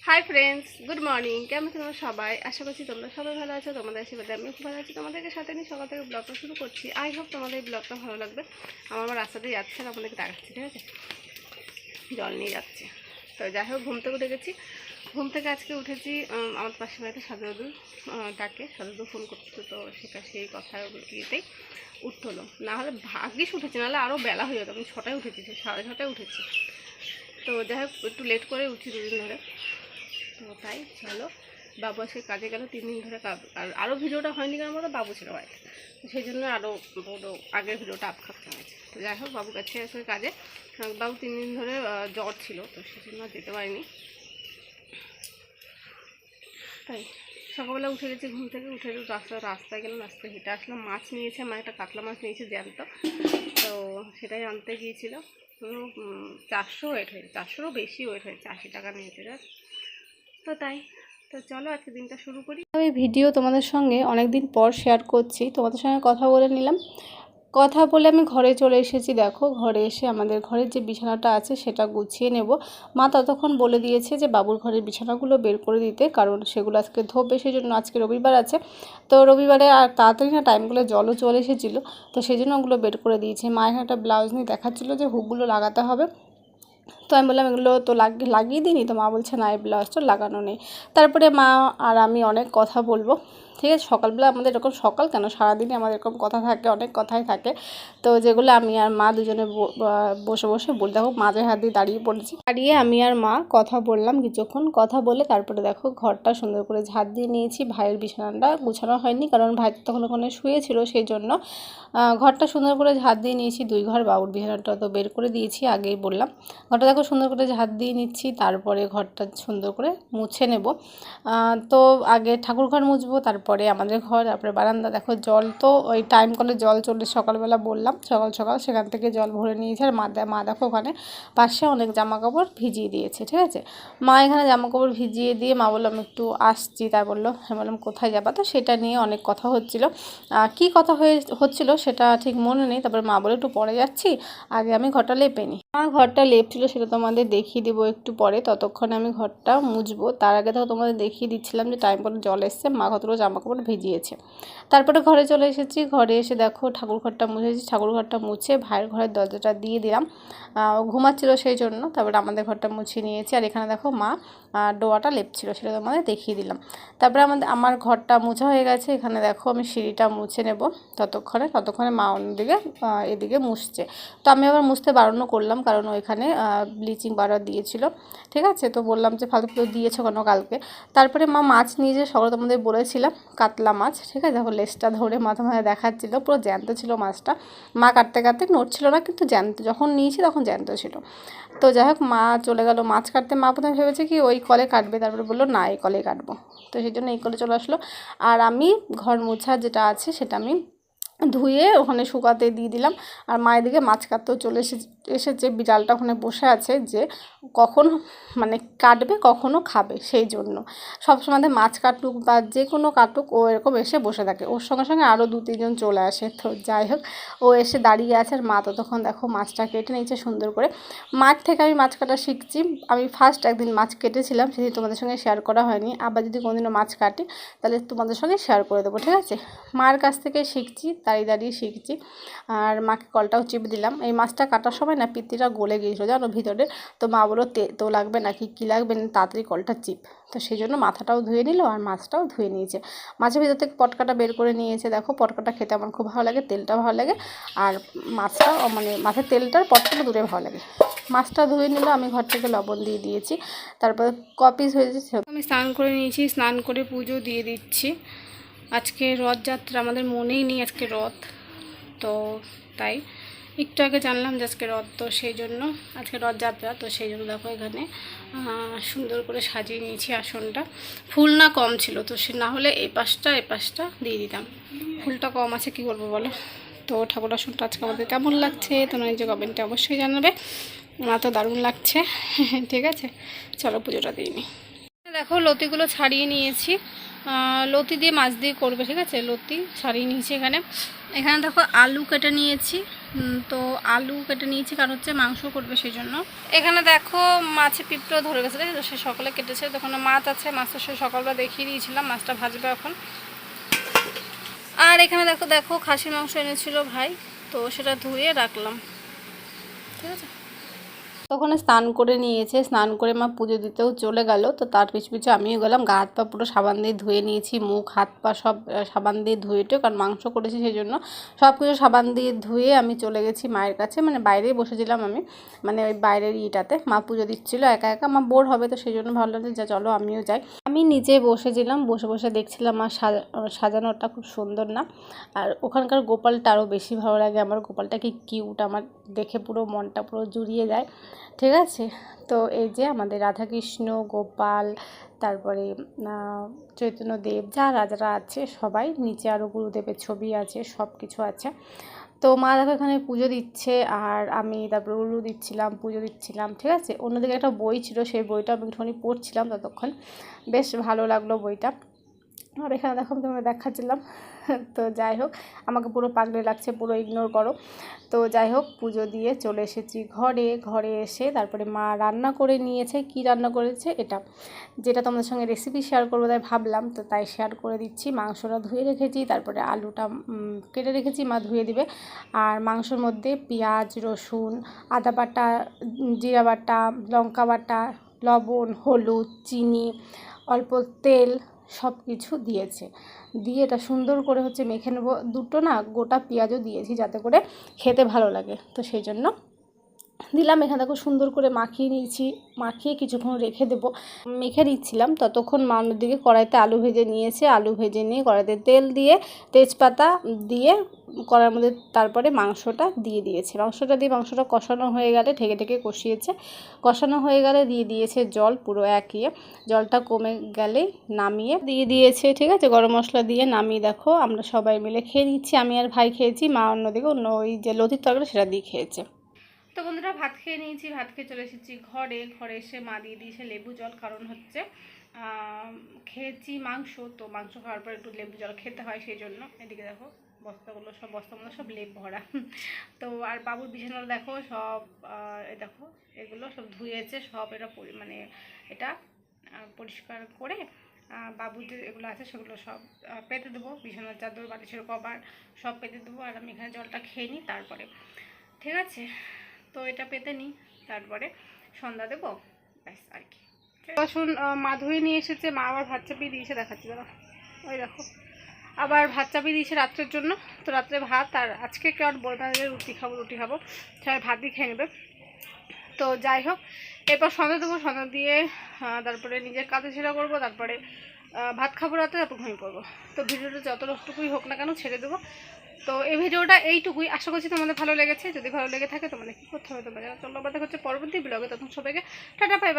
Hi friends, good morning. কেমন আছো তোমরা সবাই? আশা করছি তোমরা সবাই ভালো আছো। তোমাদের আশীর্বাদে আমি খুব ভালো আছি। তোমাদেরকে সাথে নিয়ে সকাল থেকে ব্লগটা শুরু করছি। আই হোপ তোমাদের এই ব্লগটা ভালো লাগবে। আমার রাস্তা দিয়ে যাচ্ছে আর আপনাদেরকে দেখাচ্ছি, ঠিক আছে? জল নিয়ে যাচ্ছে। তো যাই হোক, ঘুম থেকে উঠে গেছি। ঘুম থেকে আজকে উঠেছি, আমার পাশে বাড়িতে সাধুদাদু ডাকে, সাধুদাদু ফোন করতো, তো সেই কথা ইয়েতেই উঠতে হলো। না হলে ভাগ্যিস উঠেছি, নাহলে আরও বেলা হয়ে যেত। আমি 6টায় উঠেছি, 6:30টায় উঠেছি। তো যাই হোক, একটু লেট করে উঠি দুদিন ধরে। তো তাই চলো, বাবু আজকে কাজে গেল 3 দিন ধরে। আর আরও ভিডিওটা হয়নি কারণ বলো, বাবু ছিল বাড়িতে, তো সেই জন্য আরও বড় আগের ভিডিওটা আপখাপতে হয়েছে। তো যাই হোক, বাবু কাছে আসে কাজে। বাবু 3 দিন ধরে জ্বর ছিল, তো সেই জন্য যেতে পারিনি। তাই সকালবেলা উঠে গেছি, ঘুম থেকে উঠে রাস্তায় গেলাম, রাস্তায় হেঁটে আসলাম। মাছ নিয়েছে মা, একটা কাতলা মাছ নিয়েছে জ্যান্ত, তো সেটাই আনতে গিয়েছিল। 400 ওয়েট হয়েছে, 400রও বেশি ওয়েট হয়েছে, 80 টাকা নিয়েছে। তো তাই, তো চলো আজকে দিনটা শুরু করি। আমি ভিডিও তোমাদের সঙ্গে অনেক দিন পর শেয়ার করছি, তোমাদের সঙ্গে কথা বলে নিলাম। কথা বলে আমি ঘরে চলে এসেছি। দেখো, ঘরে এসে আমাদের ঘরের যে বিছানাটা আছে সেটা গুছিয়ে নেব। মা ততক্ষণ বলে দিয়েছে যে বাবুর ঘরের বিছানাগুলো বের করে দিতে, কারণ সেগুলো আজকে ধোবে, সেই জন্য। আজকে রবিবার আছে, তো রবিবারে আর তাড়াতাড়ি না টাইমগুলো জলও চলে এসেছিলো, তো সেই জন্য ওগুলো বের করে দিয়েছে। মা এখানে একটা ব্লাউজ নিয়ে দেখাচ্ছিলো যে হুকগুলো লাগাতে হবে, তো আমি বললাম এগুলো তো লাগিয়ে দিইনি। তো মা বলছে না, এই ব্লাউজটা লাগানো নেই। তারপরে মা আর আমি অনেক কথা বলবো, ঠিক আছে? সকালবেলা আমাদের এরকম, সকাল কেন, সারাদিনে আমাদের এরকম কথা থাকে, অনেক কথাই থাকে। তো যেগুলো আমি আর মা দুজনে বসে বসে বলি। দেখো, মাঝে হাত দিয়ে দাঁড়িয়ে পড়েছি, দাঁড়িয়ে আমি আর মা কথা বললাম কিছুক্ষণ। কথা বলে তারপরে দেখো, ঘরটা সুন্দর করে ঝাড় দিয়ে নিয়েছি। ভাইয়ের বিছানাটা গুছানো হয়নি, কারণ ভাই তখন ওখানে শুয়েছিল, সেই জন্য ঘরটা সুন্দর করে ঝাড় দিয়ে নিয়েছি। 2 ঘর, বাবুর বিছানাটা তো বের করে দিয়েছি, আগেই বললাম। ঘরটা দেখো সুন্দর করে ঝাড় দিয়ে নিচ্ছি, তারপরে ঘরটা সুন্দর করে মুছে নেব। তো আগে ঠাকুর ঘর মুছবো, তারপরে আমাদের ঘর, তারপরে বারান্দা। দেখো, জল তো ওই টাইম কলে জল চলে, সকালবেলা বললাম সকাল সকাল সেখান থেকে জল ভরে নিয়েছে। আর মা দেখো ওখানে পাশে অনেক জামা কাপড় ভিজিয়ে দিয়েছে, ঠিক আছে? মা এখানে জামা কাপড় ভিজিয়ে দিয়ে মা বললাম একটু আসছি, তাই বললো। আমি বললাম কোথায় যাবা? তো সেটা নিয়ে অনেক কথা হচ্ছিল। কী কথা হচ্ছিল সেটা ঠিক মনে নেই। তারপরে মা বলে একটু পরে যাচ্ছি, আগে আমি ঘরটা লেপে নিই। মা ঘরটা লেপছিল, সেটা তোমাদের দেখিয়ে দেবো একটু পরে। ততক্ষণে আমি ঘরটা মুছবো। তার আগে তো তোমাদের দেখিয়ে দিচ্ছিলাম যে টাইম করে জল এসছে, মা কতগুলো জামা কাপড় ভিজিয়েছে। তারপরে ঘরে চলে এসেছি। ঘরে এসে দেখো ঠাকুর ঘরটা মুছেছি। ঠাকুর ঘরটা মুছে ভাইয়ের ঘরের দরজাটা দিয়ে দিলাম, ঘুমাচ্ছিল সেই জন্য। তারপরে আমাদের ঘরটা মুছিয়ে নিয়েছি। আর এখানে দেখো মা ডোয়াটা লেপছিল, সেটা তোমাদের দেখিয়ে দিলাম। তারপরে আমার ঘরটা মোছা হয়ে গেছে। এখানে দেখো আমি সিঁড়িটা মুছে নেব ততক্ষণে মা অন্যদিকে এদিকে মুছছে। তো আমি আবার মুছতে বারণও করলাম, কারণ ওইখানে ব্লিচিং পাউডার দিয়েছিল, ঠিক আছে? তো বললাম যে ফালতু দিয়েছো কেন কালকে। তারপরে মা মাছ নিয়ে যে সকালে তোমাদের বলেছিলাম, কাতলা মাছ, ঠিক আছে? দেখো লেজটা ধরে মাথা দেখাচ্ছিলো, পুরো জ্যান্ত ছিল মাছটা। মা কাটতে কাটতে নড়ছিল না, কিন্তু জ্যান্ত, যখন নিয়েছি তখন জ্যান্ত ছিল। তো যাই হোক, মা চলে গেল মাছ কাটতে। মা প্রথমে ভেবেছে কি ওই কলে কাটবে, তারপরে বললো না, এই কলেই কাটবো। তো সেই জন্য এই কলে চলে আসলো। আর আমি ঘর মোছা যেটা আছে সেটা আমি ধুয়ে ওখানে শুকাতে দিয়ে দিলাম। আর মায়ের দিকে মাছ কাটতেও চলে এসেছে। বিড়ালটা ওখানে বসে আছে যে কখন মানে কাটবে, কখনও খাবে, সেই জন্য সবসময় মাছ কাটুক বা যে কোনো কাটুক, ও এরকম এসে বসে থাকে। ওর সঙ্গে সঙ্গে আরও 2-3 জন চলে আসে। তো যাই হোক, ও এসে দাঁড়িয়ে আছে। আর মা ততক্ষণ দেখো মাছটা কেটে নিয়েছে সুন্দর করে। মাছ থেকে আমি মাছ কাটা শিখছি। আমি ফার্স্ট একদিন মাছ কেটেছিলাম, সেদিন তোমাদের সঙ্গে শেয়ার করা হয়নি। আবার যদি কোনোদিনও মাছ কাটি তাহলে তোমাদের সঙ্গে শেয়ার করে দেবো, ঠিক আছে? মার কাছ থেকে শিখছি, দাঁড়িয়ে শিখছি। আর মাকে কলটাও চিপে দিলাম। এই মাছটা কাটার সময় না পিত্তিটা গলে গিয়েছিলো জানো ভিতরে। তো মা বলো তো লাগবে নাকি, কী লাগবে, তাড়াতাড়ি কলটা চিপ। তো সেই জন্য মাথাটাও ধুয়ে নিল আর মাছটাও ধুয়ে নিয়েছে। মাছের ভিতর থেকে পটকাটা বের করে নিয়েছে। দেখো, পটকাটা খেতে আমার খুব ভালো লাগে, তেলটা ভালো লাগে। আর মাছটাও, মানে মাছের তেলটার পটকাটা দূরে ভালো লাগে। মাছটা ধুয়ে নিল, আমি ঘর থেকে লবণ দিয়ে দিয়েছি। তারপরে কপিস হয়েছে, আমি স্নান করে নিয়েছি। স্নান করে পুজো দিয়ে দিচ্ছি। আজকে রথযাত্রা, আমাদের মনেই নেই আজকে রথ, তো তাই একটু আগে জানলাম যে আজকে রথ, তো সেই জন্য আজকে রথযাত্রা। তো সেই জন্য দেখো এখানে সুন্দর করে সাজিয়ে নিয়েছি আসনটা। ফুল না কম ছিল, তো সে না হলে এই পাশটা দিয়ে দিতাম। ফুলটা কম আছে, কি করবো বলো। তো ঠাকুর আসনটা আজকে আমাদের কেমন লাগছে তোমরা নিজে কমেন্টে অবশ্যই জানাবে। আমার তো দারুণ লাগছে। ঠিক আছে, চলো পুজোটা দিয়ে নিই। দেখো, লতিগুলো ছাড়িয়ে নিয়েছি। লতি দিয়ে মাছ দিয়ে করবে, ঠিক আছে? লতি ছাড়িয়ে নিয়েছি। এখানে দেখো আলু কেটে নিয়েছি, তো আলু কেটে নিয়েছি, কারণ হচ্ছে মাংস করবে সেই জন্য। এখানে দেখো মাছে পিঁপড়ে ধরে গেছে, তাই তো সে সকালে কেটেছে। তখন মাছ আছে, মাছটা সে সকালবেলা দেখিয়ে দিয়েছিলাম, মাছটা ভাজবে এখন। আর এখানে দেখো দেখো খাসির মাংস এনেছিল ভাই, তো সেটা ধুয়ে রাখলাম, ঠিক আছে। তখন স্নান করে নিয়েছে, স্নান করে মা পুজো দিতেও চলে গেল। তো তার পিছু পিছু আমিও গেলাম, গা হাত পা পুরো সাবান দিয়ে ধুয়ে নিয়েছি, মুখ হাত পা সব সাবান দিয়ে ধুয়েটেও, কারণ মাংস করেছি সেই জন্য সব কিছু সাবান দিয়ে ধুয়ে আমি চলে গেছি মায়ের কাছে। মানে বাইরেই বসেছিলাম আমি, মানে ওই বাইরের ইটাতে মা পুজো দিচ্ছিলো একা একা, মা বোর হবে, তো সেই জন্য ভাবলাম যে যা চলো আমিও যাই। আমি নিজে বসেছিলাম, বসে বসে দেখছিলাম মা সাজানোটা খুব সুন্দর না। আর ওখানকার গোপালটা আরও বেশি ভালো লাগে আমার, গোপালটা কি কিউট, আমার দেখে পুরো মনটা পুরো জুড়িয়ে যায়, ঠিক আছে। তো এই যে আমাদের রাধাকৃষ্ণ, গোপাল, তারপরে চৈতন্যদেব, যারা আছে সবাই, নিচে আরও গুরুদেবের ছবি আছে, সব কিছু আছে। তো মা দেখো এখানে পুজো দিচ্ছে, আর আমি তারপরে উলু দিচ্ছিলাম, পুজো দিচ্ছিলাম, ঠিক আছে। অন্যদিকে একটা বই ছিল, সেই বইটা আমি একটুখানি পড়ছিলাম ততক্ষণ, বেশ ভালো লাগলো বইটা। আর এখানে দেখো আমি তোমাকে দেখাচ্ছিলাম। তো যাই হোক, আমাকে পুরো পাগলে লাগছে, পুরো ইগনোর করো। তো যাই হোক, পুজো দিয়ে চলে এসেছি ঘরে। ঘরে এসে তারপরে মা রান্না করে নিয়েছে। কি রান্না করেছে, এটা যেটা তোমাদের সঙ্গে রেসিপি শেয়ার করবো তাই ভাবলাম, তো তাই শেয়ার করে দিচ্ছি। মাংসটা ধুয়ে রেখেছি, তারপরে আলুটা কেটে রেখেছি, মা ধুয়ে দিবে। আর মাংসর মধ্যে পেঁয়াজ, রসুন, আদা বাটা, জিরা বাটা, লঙ্কা বাটা, লবণ, হলুদ, চিনি, অল্প তেল, সব কিছু দিয়েছে। দিয়ে এটা সুন্দর করে হচ্ছে মেখে নেবো। দুটো না গোটা পেঁয়াজও দিয়েছি যাতে করে খেতে ভালো লাগে, তো সেই জন্য দিলাম। এখানে দেখো সুন্দর করে মাখিয়ে নিয়েছি, মাখিয়ে কিছুক্ষণ রেখে দেবো। মেখে নিচ্ছিলাম ততক্ষণ মা অন্যদিকে কড়াইতে আলু ভেজে নিয়েছে। আলু ভেজে নিয়ে কড়াইতে তেল দিয়ে তেজপাতা দিয়ে কড়াইয়ের মধ্যে তারপরে মাংসটা দিয়ে দিয়েছে। মাংসটা কষানো হয়ে গেলে ঢেকে ঢেকে কষিয়েছে। কষানো হয়ে গেলে দিয়ে দিয়েছে জল, পুরো একিয়ে জলটা কমে গেলে নামিয়ে দিয়ে দিয়েছে, ঠিক আছে। গরম মশলা দিয়ে নামিয়ে দেখো আমরা সবাই মিলে খেয়ে নিচ্ছি। আমি আর ভাই খেয়েছি, মা অন্যদিকে অন্য ওই যে লতির তরকারি সেটা দিয়ে খেয়েছে। তো বন্ধুরা ভাত খেয়ে নিয়েছি, ভাত খেয়ে চলে এসেছি ঘরে। ঘরে এসে মা দিয়ে দিয়েছে লেবু জল, কারণ হচ্ছে খেয়েছি মাংস, তো মাংস খাওয়ার পর একটু লেবু জল খেতে হয়, সেই জন্য। এদিকে দেখো বস্তাগুলো সব লেপ ভরা। তো আর বাবুর বিছানা দেখো সব, দেখো এগুলো সব ধুয়েছে সব, এটা মানে এটা পরিষ্কার করে বাবুর যে এগুলো আছে সেগুলো সব পেতে দেবো। বিছানার চাদর, বালিশের কভার সব পেতে দেবো। আর আমি এখানে জলটা খেয়ে নিই তারপরে, ঠিক আছে। তো এটা পেতে নিই, তারপরে সন্ধ্যা দেবো, ব্যাস আর কি। রসুন মা ধুয়ে নিয়ে এসেছে, মা আবার ভাত চাপিয়ে দিয়েছে, দেখাচ্ছি দাদা, ওই দেখো আবার ভাত চাপিয়ে দিয়েছে রাত্রের জন্য। তো রাত্রে ভাত, আর আজকে কেউ আর বলবে না যে রুটি খাবো, সবাই ভাতই খেয়ে নেবে। তো যাই হোক, এরপর সন্ধ্যা দেবো, সন্ধ্যা দিয়ে তারপরে নিজের কাজে সেরা করবো, তারপরে ভাত খাবো রাতে, তারপর ঘুমিয়ে পড়বো। তো ভিডিওটা যতটুকুই হোক না কেন ছেড়ে দেবো। তো এই ভিডিওটা এইটুকুই, আশা করছি তোমাদের ভালো লেগেছে। যদি ভালো লেগে থাকে তোমাদের কী করতে হবে তোমরা জানো। চলো আবার দেখা হচ্ছে পরবর্তী ব্লগে, তখন সবাইকে টাটা, বাই বাই।